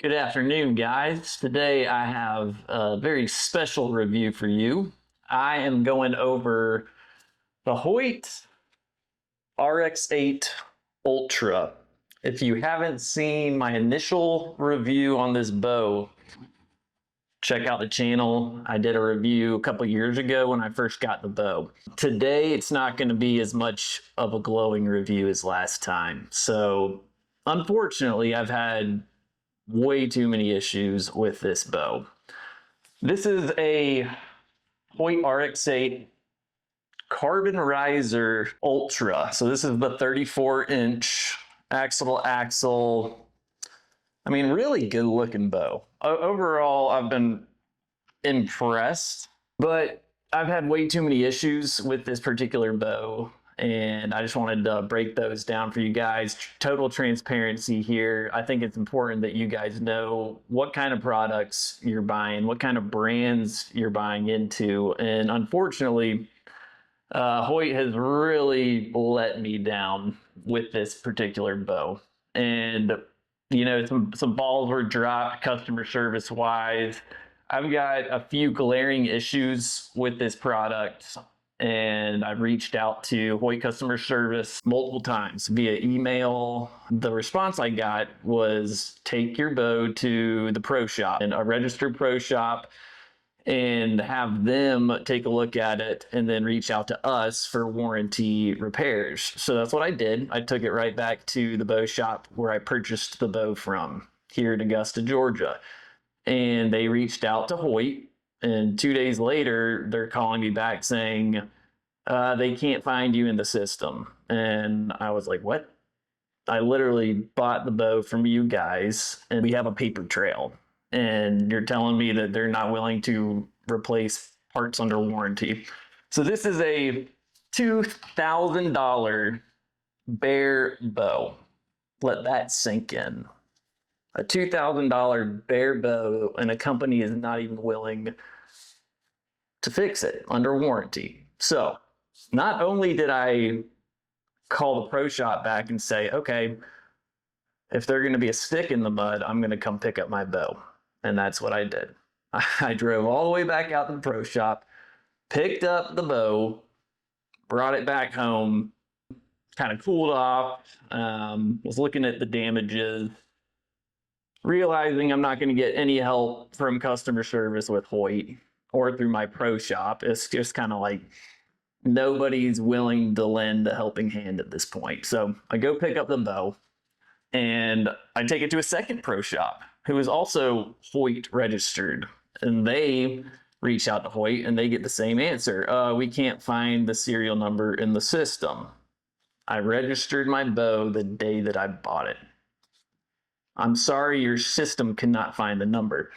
Good afternoon, guys. Today I have a very special review for you. I am going over the Hoyt RX8 Ultra. If you haven't seen my initial review on this bow, check out the channel. I did a review a couple years ago when I first got the bow. Today, it's not going to be as much of a glowing review as last time. So, unfortunately, I've had way too many issues with this bow. This is a Hoyt RX8 Carbon Riser Ultra. So this is the 34-inch axle to axle. I mean, really good looking bow. Overall, I've been impressed, but I've had way too many issues with this particular bow, and I just wanted to break those down for you guys. Total transparency here. I think it's important that you guys know what kind of products you're buying, what kind of brands you're buying into. And unfortunately, Hoyt has really let me down with this particular bow. And, you know, some balls were dropped customer service wise. I've got a few glaring issues with this product, and I've reached out to Hoyt customer service multiple times via email. The response I got was take your bow to the pro shop, and a registered pro shop, and have them take a look at it and then reach out to us for warranty repairs. So that's what I did. I took it right back to the bow shop where I purchased the bow from here in Augusta, Georgia. And they reached out to Hoyt, and 2 days later, they're calling me back saying, they can't find you in the system. And I was like, what? I literally bought the bow from you guys, and we have a paper trail. And you're telling me that they're not willing to replace parts under warranty. So this is a $2,000 bare bow. Let that sink in. A $2,000 bare bow, and a company is not even willing to fix it under warranty. So not only did I call the pro shop back and say, okay, if they're going to be a stick in the mud, I'm going to come pick up my bow. And that's what I did. I drove all the way back out to the pro shop, picked up the bow, brought it back home, kind of cooled off, was looking at the damages, realizing I'm not going to get any help from customer service with Hoyt or through my pro shop. It's just kind of like nobody's willing to lend a helping hand at this point. So I go pick up the bow, and I take it to a second pro shop who is also Hoyt registered. And they reach out to Hoyt, and they get the same answer. We can't find the serial number in the system. I registered my bow the day that I bought it. I'm sorry, your system cannot find the number.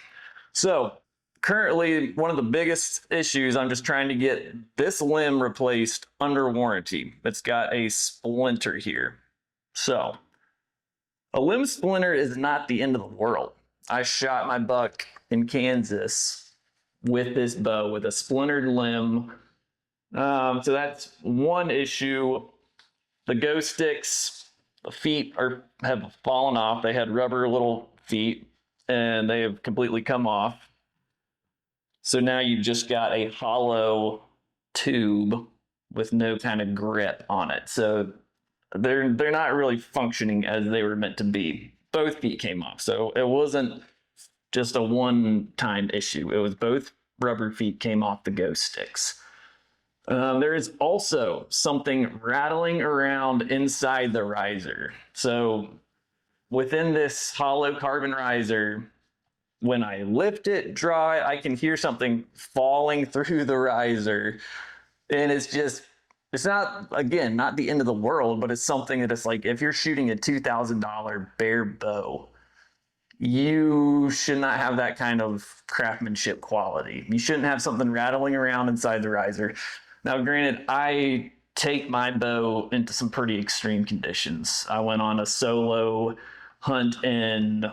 So currently, one of the biggest issues, I'm just trying to get this limb replaced under warranty. It's got a splinter here. So a limb splinter is not the end of the world. I shot my buck in Kansas with this bow with a splintered limb. So that's one issue. The go sticks, the feet have fallen off. They had rubber little feet, and they have completely come off. So now you've just got a hollow tube with no kind of grip on it. So they're not really functioning as they were meant to be. Both feet came off. So it wasn't just a one-time issue. It was both rubber feet came off the go sticks. There is also something rattling around inside the riser. So within this hollow carbon riser, when I lift it, draw it, I can hear something falling through the riser. And it's not, again, not the end of the world, but it's something that it's like, if you're shooting a $2,000 bare bow, you should not have that kind of craftsmanship quality. You shouldn't have something rattling around inside the riser. Now, granted, I take my bow into some pretty extreme conditions. I went on a solo hunt in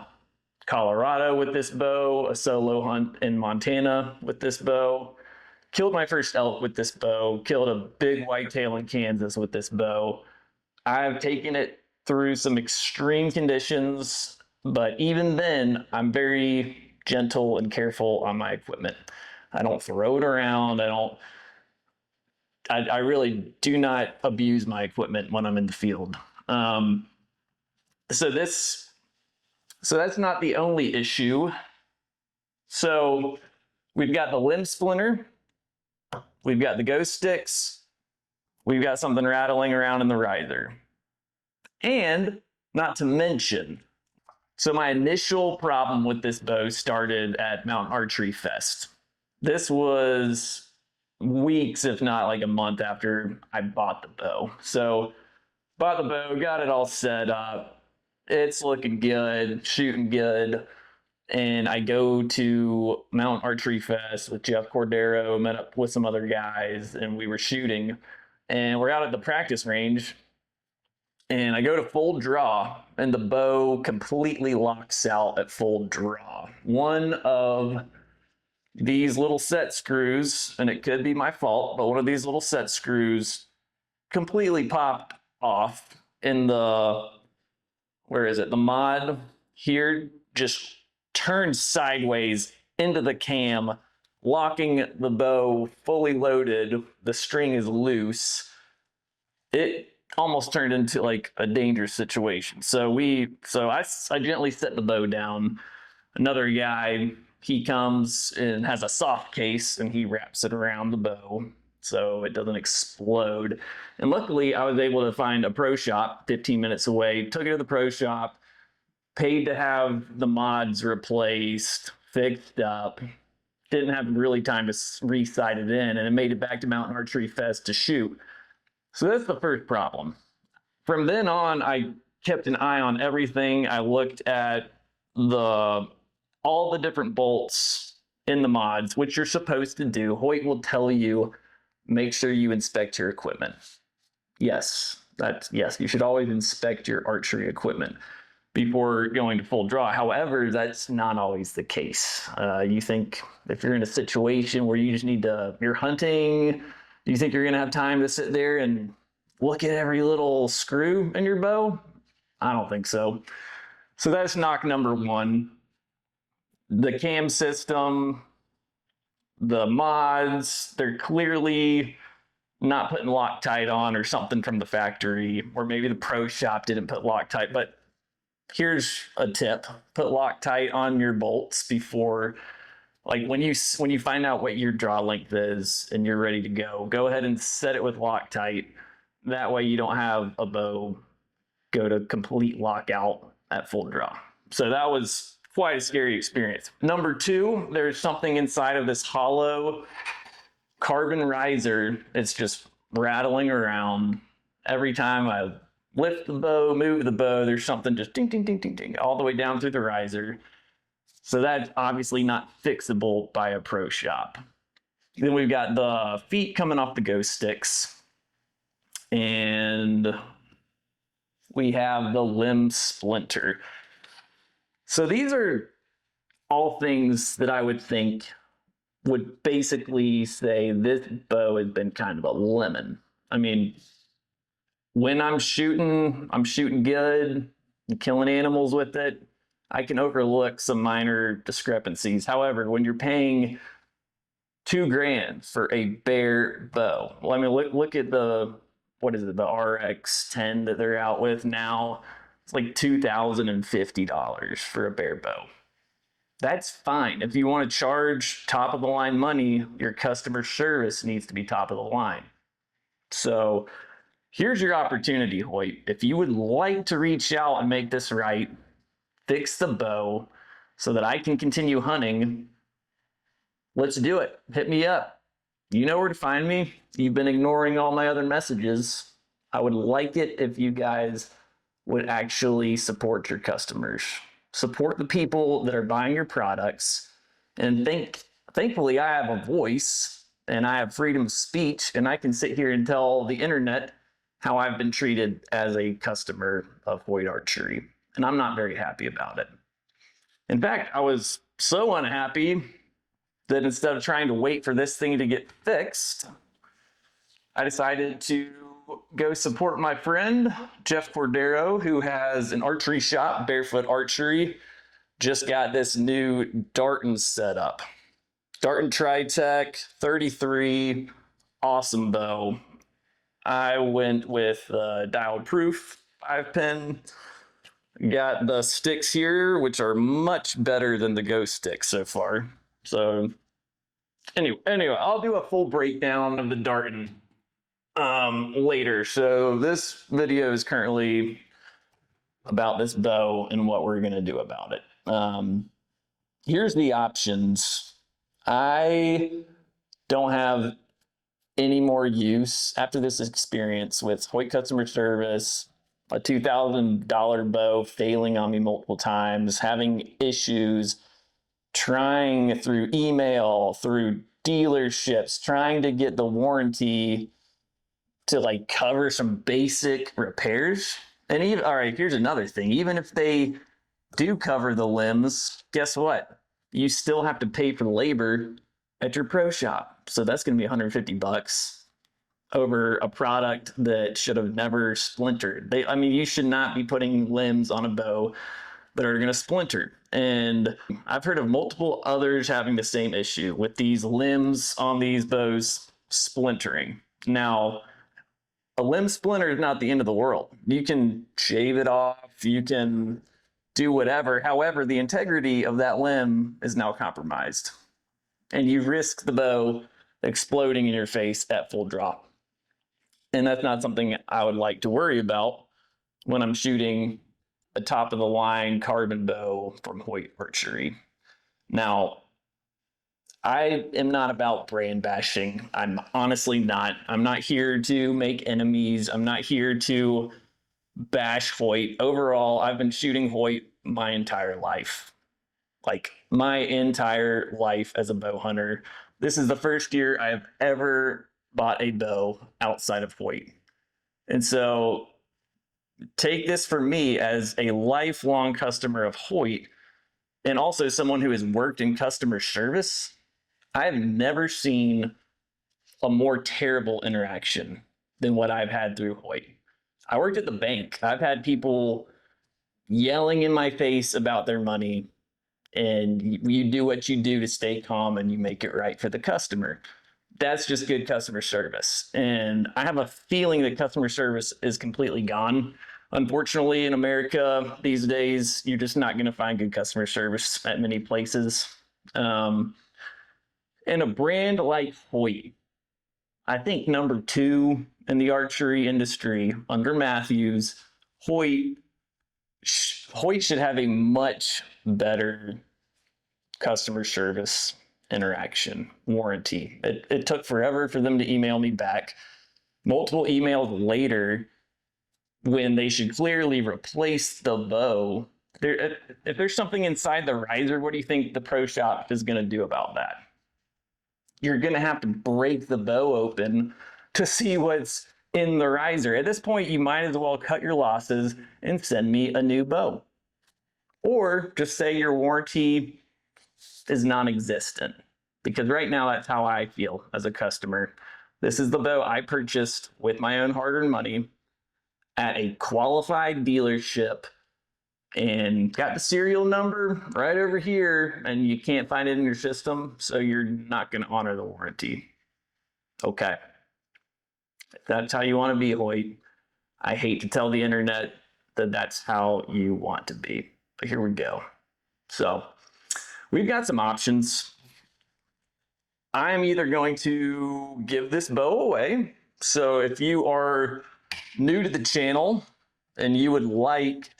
Colorado with this bow, a solo hunt in Montana with this bow, killed my first elk with this bow, killed a big whitetail in Kansas with this bow. I've taken it through some extreme conditions But even then, I'm very gentle and careful on my equipment. I don't throw it around. I really do not abuse my equipment when I'm in the field. Um, so this, so that's not the only issue. So we've got the limb splinter, we've got the ghost sticks, we've got something rattling around in the riser. And not to mention, so my initial problem with this bow started at Mountain Archery Fest. This was weeks, if not like a month after I bought the bow. So bought the bow, got it all set up. It's looking good, shooting good. And I go to Mountain Archery Fest with Jeff Cordero, met up with some other guys, and we were shooting. And we're out at the practice range. And I go to full draw, and the bow completely locks out at full draw. One of these little set screws, and it could be my fault, but one of these little set screws completely popped off in the, where is it? The mod here just turned sideways into the cam, locking the bow fully loaded. The string is loose. It almost turned into like a dangerous situation. So I gently set the bow down. Another guy, he comes and has a soft case and he wraps it around the bow so it doesn't explode. And luckily I was able to find a pro shop 15 minutes away, took it to the pro shop, paid to have the mods replaced, fixed up, didn't have really time to re-sight it in, and it made it back to Mountain Archery Fest to shoot. So that's the first problem. From then on, I kept an eye on everything. I looked at all the different bolts in the mods, which you're supposed to do. Hoyt will tell you, make sure you inspect your equipment. Yes, you should always inspect your archery equipment before going to full draw. However, that's not always the case. You think if you're in a situation where you just you're hunting, do you think you're gonna have time to sit there and look at every little screw in your bow? I don't think so. So that's knock number one. The cam system, the mods, they're clearly not putting Loctite on or something from the factory, or maybe the pro shop didn't put Loctite. But here's a tip: put Loctite on your bolts before, like when you find out what your draw length is and you're ready to go ahead and set it with Loctite. That way you don't have a bow go to complete lockout at full draw. So that was quite a scary experience. Number two, there's something inside of this hollow carbon riser. It's just rattling around. Every time I lift the bow, move the bow, there's something just ding, ding, ding, ding, ding, all the way down through the riser. So that's obviously not fixable by a pro shop. Then we've got the feet coming off the ghost sticks. And we have the limb splinter. So these are all things that I would think would basically say this bow has been kind of a lemon. I mean, when I'm shooting good, I'm killing animals with it, I can overlook some minor discrepancies. However, when you're paying $2,000 for a bare bow, well, I mean, look at the RX-10 that they're out with now. It's like $2,050 for a bare bow. That's fine. If you want to charge top of the line money, your customer service needs to be top of the line. So here's your opportunity, Hoyt. If you would like to reach out and make this right, fix the bow so that I can continue hunting, let's do it. Hit me up. You know where to find me. You've been ignoring all my other messages. I would like it if you guys would actually support your customers. Support the people that are buying your products. And thankfully, I have a voice and I have freedom of speech, and I can sit here and tell the internet how I've been treated as a customer of Hoyt Archery. And I'm not very happy about it. In fact, I was so unhappy that instead of trying to wait for this thing to get fixed, I decided to go support my friend, Jeff Cordero, who has an archery shop, Barefoot Archery. Just got this new Darton set up. Darton Tritech 33, awesome bow. I went with dialed proof 5-pin. Got the sticks here, which are much better than the Ghost sticks so far. So anyway, I'll do a full breakdown of the Darton later. So this video is currently about this bow and what we're going to do about it. Here's the options. I don't have any more use after this experience with Hoyt customer service, a $2,000 bow failing on me multiple times, having issues, trying through email, through dealerships, trying to get the warranty to like cover some basic repairs. And even, all right, here's another thing. Even if they do cover the limbs, guess what? You still have to pay for the labor at your pro shop. So that's going to be $150 over a product that should have never splintered. I mean, you should not be putting limbs on a bow that are going to splinter. And I've heard of multiple others having the same issue with these limbs on these bows splintering. Now, a limb splinter is not the end of the world. You can shave it off, you can do whatever. However, the integrity of that limb is now compromised. And you risk the bow exploding in your face at full drop. And that's not something I would like to worry about when I'm shooting a top of the line carbon bow from Hoyt Archery. Now, I am not about brand bashing. I'm honestly not. I'm not here to make enemies. I'm not here to bash Hoyt. Overall, I've been shooting Hoyt my entire life. Like my entire life as a bow hunter. This is the first year I've ever bought a bow outside of Hoyt. And so take this for me as a lifelong customer of Hoyt and also someone who has worked in customer service. I've never seen a more terrible interaction than what I've had through Hoyt. I worked at the bank. I've had people yelling in my face about their money, and you do what you do to stay calm and you make it right for the customer. That's just good customer service. And I have a feeling that customer service is completely gone. Unfortunately, in America these days, you're just not going to find good customer service at many places. And a brand like Hoyt, I think number 2 in the archery industry under Matthews, Hoyt should have a much better customer service interaction warranty. It took forever for them to email me back. Multiple emails later, when they should clearly replace the bow. If there's something inside the riser, what do you think the pro shop is going to do about that? You're going to have to break the bow open to see what's in the riser. At this point, you might as well cut your losses and send me a new bow. Or just say your warranty is non-existent. Because right now, that's how I feel as a customer. This is the bow I purchased with my own hard-earned money at a qualified dealership and got the serial number right over here, and you can't find it in your system, so you're not going to honor the warranty. Okay. If that's how you want to be, Hoyt, I hate to tell the internet that that's how you want to be. But here we go. So we've got some options. I'm either going to give this bow away. So if you are new to the channel and you would like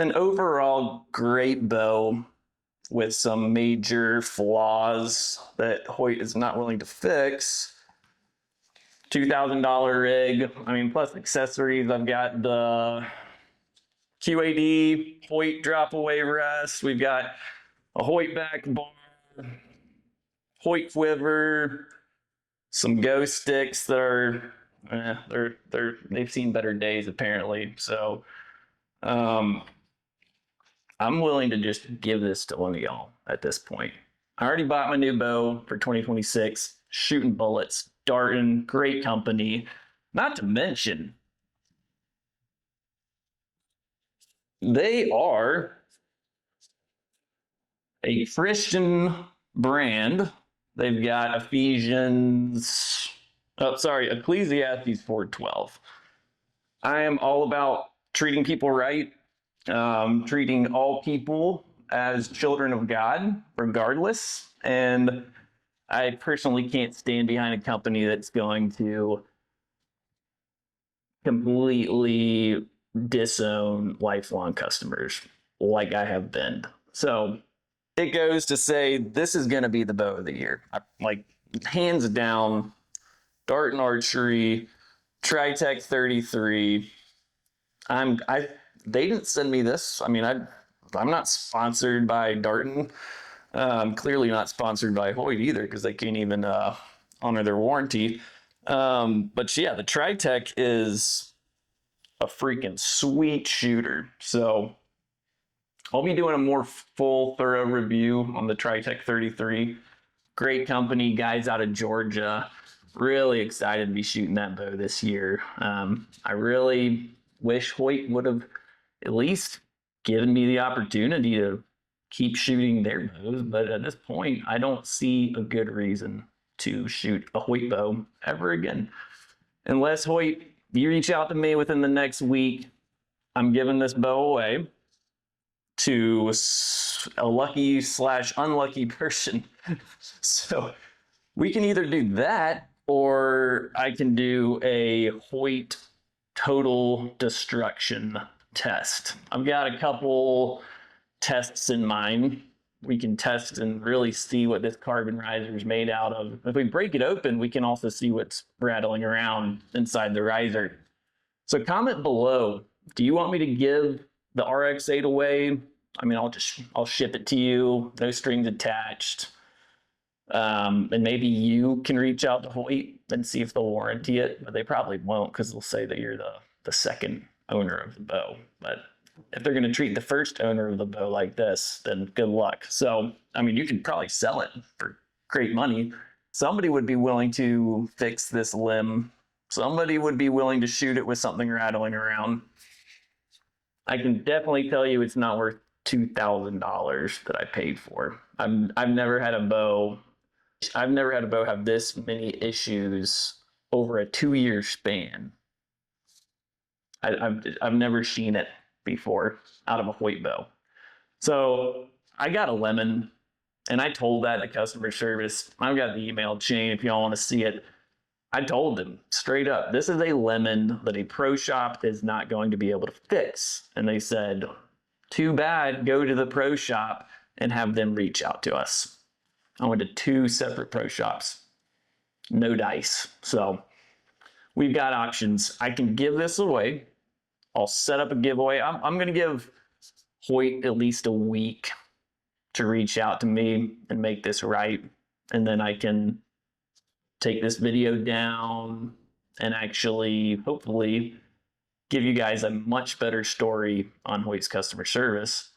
an overall great bow with some major flaws that Hoyt is not willing to fix, $2,000 rig, I mean, plus accessories, I've got the QAD Hoyt drop away rest, we've got a Hoyt back bar, Hoyt quiver, some Ghost sticks that are they've seen better days apparently. So I'm willing to just give this to one of y'all at this point. I already bought my new bow for 2026, shooting bullets, Darton, great company. Not to mention, they are a Christian brand. They've got Ecclesiastes 4:12. I am all about treating people right, treating all people as children of God, regardless. And I personally can't stand behind a company that's going to completely disown lifelong customers like I have been. So it goes to say this is going to be the bow of the year. Like, hands down, Darton Archery, Tritech 33. They didn't send me this. I mean, I'm not sponsored by Darton. Clearly not sponsored by Hoyt either, because they can't even honor their warranty. But yeah, the Tritech is a freaking sweet shooter. So I'll be doing a more full, thorough review on the Tritech 33. Great company, guys out of Georgia. Really excited to be shooting that bow this year. I really wish Hoyt would have at least given me the opportunity to keep shooting their bows, but at this point, I don't see a good reason to shoot a Hoyt bow ever again. Unless, Hoyt, you reach out to me within the next week, I'm giving this bow away to a lucky / unlucky person. So we can either do that, or I can do a Hoyt total destruction test. I've got a couple tests in mind. We can test and really see what this carbon riser is made out of. If we break it open, we can also see what's rattling around inside the riser. So comment below, do you want me to give the RX-8 away? I mean, I'll ship it to you, no strings attached. And maybe you can reach out to Hoyt and see if they'll warranty it, but they probably won't, because they'll say that you're the second owner of the bow. But if they're going to treat the first owner of the bow like this, then good luck. So, I mean, you could probably sell it for great money. Somebody would be willing to fix this limb. Somebody would be willing to shoot it with something rattling around. I can definitely tell you it's not worth $2,000 that I paid for. I've never had a bow have this many issues over a 2-year span. I've never seen it before out of a Hoyt bow. So I got a lemon, and I told that to customer service. I've got the email chain if y'all want to see it. I told them straight up, this is a lemon that a pro shop is not going to be able to fix. And they said, too bad, go to the pro shop and have them reach out to us. I went to 2 separate pro shops. No dice. So we've got options. I can give this away. I'll set up a giveaway. I'm going to give Hoyt at least a week to reach out to me and make this right. And then I can take this video down and actually, hopefully, give you guys a much better story on Hoyt's customer service.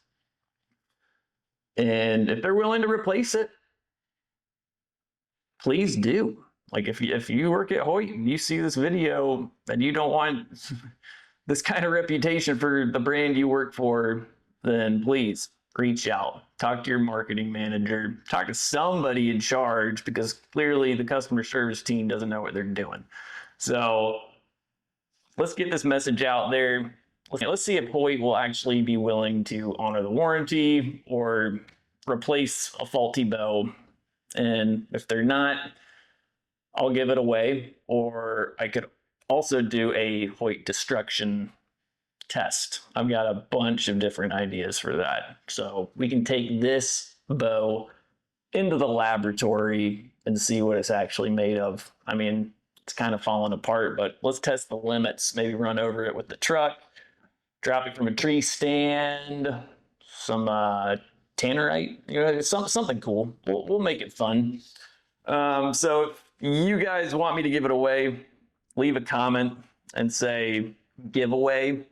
And if they're willing to replace it, please do. Like, if you work at Hoyt and you see this video and you don't want this kind of reputation for the brand you work for, then please reach out. Talk to your marketing manager. Talk to somebody in charge, because clearly the customer service team doesn't know what they're doing. So let's get this message out there. Let's see if Hoyt will actually be willing to honor the warranty or replace a faulty bow. And if they're not, I'll give it away. Or I could also do a Hoyt destruction test. I've got a bunch of different ideas for that. So we can take this bow into the laboratory and see what it's actually made of. I mean, it's kind of falling apart, but let's test the limits. Maybe run over it with the truck, drop it from a tree stand, some tannerite, something cool. We'll make it fun. So if you guys want me to give it away, leave a comment and say giveaway.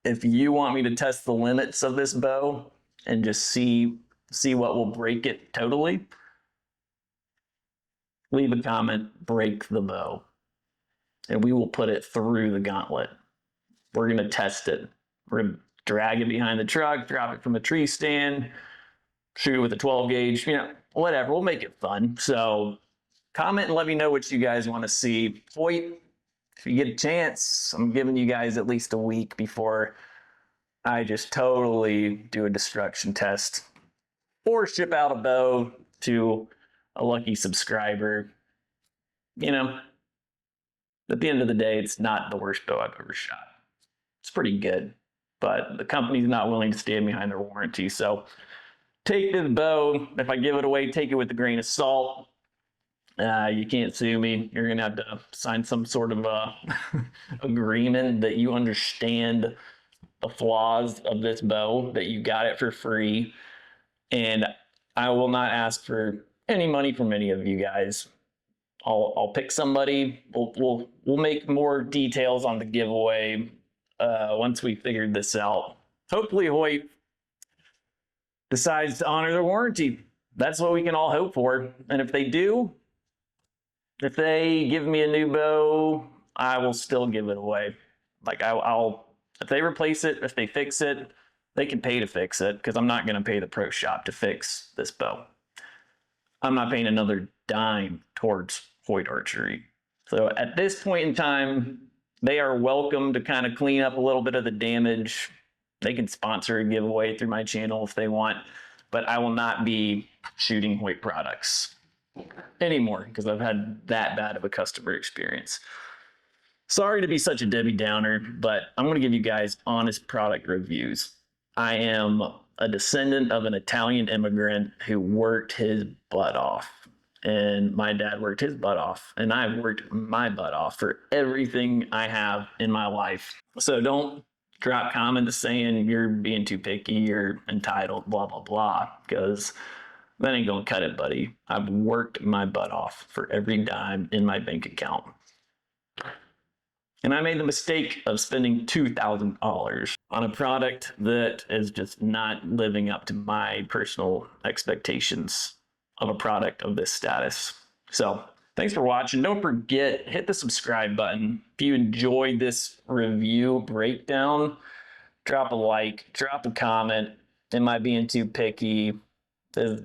If you want me to test the limits of this bow and just see what will break it totally, leave a comment, break the bow. and we will put it through the gauntlet. We're going to test it. We're going to drag it behind the truck, drop it from a tree stand, shoot it with a 12 gauge, whatever. We'll make it fun. So comment and let me know what you guys want to see. Hoyt, if you get a chance, I'm giving you guys at least a week before I just totally do a destruction test or ship out a bow to a lucky subscriber. At the end of the day, it's not the worst bow I've ever shot. It's pretty good, but the company's not willing to stand behind their warranty. So take this bow. If I give it away, take it with a grain of salt. You can't sue me. You're going to have to sign some sort of agreement that you understand the flaws of this bow, that you got it for free. And I will not ask for any money from any of you guys. I'll pick somebody. We'll make more details on the giveaway once we figured this out. Hopefully Hoyt decides to honor their warranty. That's what we can all hope for. And if they do, if they give me a new bow, I will still give it away. Like I'll if they replace it, if they fix it, they can pay to fix it, because I'm not going to pay the pro shop to fix this bow. I'm not paying another dime towards Hoyt Archery. So at this point in time, they are welcome to kind of clean up a little bit of the damage. They can sponsor a giveaway through my channel if they want, but I will not be shooting Hoyt products anymore because I've had that bad of a customer experience. Sorry to be such a Debbie Downer, but I'm going to give you guys honest product reviews. I am a descendant of an Italian immigrant who worked his butt off. And my dad worked his butt off. And I've worked my butt off for everything I have in my life. So don't drop comments saying you're being too picky, you're entitled, blah, blah, blah. Because that ain't going to cut it, buddy. I've worked my butt off for every dime in my bank account. And I made the mistake of spending $2,000 on a product that is just not living up to my personal expectations of a product of this status. So thanks for watching. Don't forget, hit the subscribe button. If you enjoyed this review breakdown, drop a like, drop a comment. Am I being too picky? Does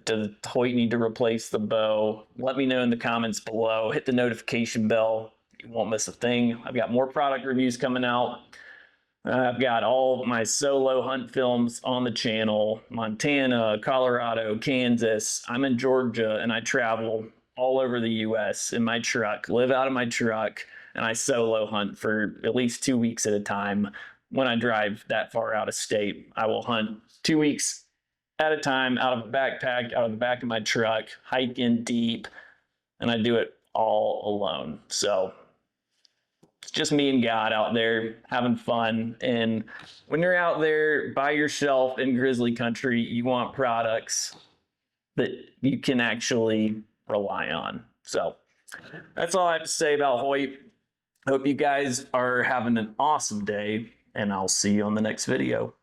Hoyt need to replace the bow? Let me know in the comments below. Hit the notification bell. You won't miss a thing. I've got more product reviews coming out. I've got all my solo hunt films on the channel. Montana, Colorado, Kansas. I'm in Georgia and I travel all over the US in my truck, live out of my truck, and I solo hunt for at least 2 weeks at a time. When I drive that far out of state, I will hunt 2 weeks at a time out of a backpack, out of the back of my truck, hike in deep, and I do it all alone. So it's just me and God out there having fun. And when you're out there by yourself in grizzly country, you want products that you can actually rely on. So that's all I have to say about Hoyt. Hope you guys are having an awesome day, and I'll see you on the next video.